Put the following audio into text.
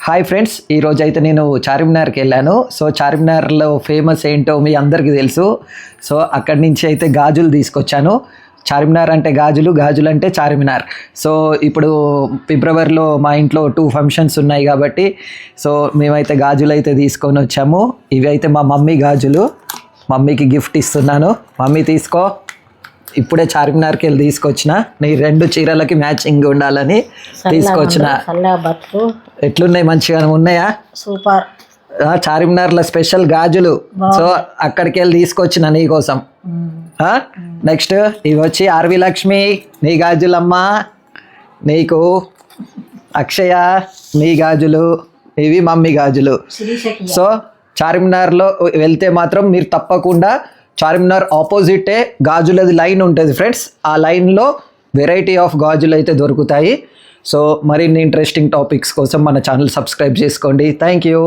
Hi friends, ఈరోజు అయితే నేను చార్మినార్కి వెళ్ళాను. సో చార్మినార్లో ఫేమస్ ఏంటో మీ అందరికీ తెలుసు. సో అక్కడి నుంచి అయితే గాజులు తీసుకొచ్చాను. చార్మినార్ అంటే గాజులు, గాజులు అంటే చార్మినార్. సో ఇప్పుడు ఫిబ్రవరిలో మా ఇంట్లో 2 ఫంక్షన్స్ ఉన్నాయి కాబట్టి సో మేమైతే గాజులు అయితే తీసుకొని వచ్చాము. ఇవి అయితే మా మమ్మీ గాజులు, మమ్మీకి గిఫ్ట్ ఇస్తున్నాను. మమ్మీ తీసుకో. ఇప్పుడే చార్మినార్కి వెళ్ళి తీసుకొచ్చిన, నీ 2 చీరలకి మ్యాచింగ్ ఉండాలని తీసుకొచ్చిన. ఎట్లున్నాయి, మంచిగా ఉన్నాయా? సూపర్. చార్మినార్లో స్పెషల్ గాజులు. సో అక్కడికి వెళ్ళి తీసుకొచ్చిన నీ కోసం. నెక్స్ట్ ఇవి వచ్చి ఆర్వి లక్ష్మి నీ గాజులమ్మా, నీకు అక్షయ నీ గాజులు, ఇవి మమ్మీ గాజులు. సో చార్మినార్లో వెళ్తే మాత్రం మీరు తప్పకుండా చార్మినార్ ఆపోజిటే గాజులది లైన్ ఉంటుంది ఫ్రెండ్స్. ఆ లైన్లో వెరైటీ ఆఫ్ గాజులు అయితే దొరుకుతాయి. సో మరిన్ని ఇంట్రెస్టింగ్ టాపిక్స్ కోసం మన ఛానల్ సబ్స్క్రైబ్ చేసుకోండి. Thank you.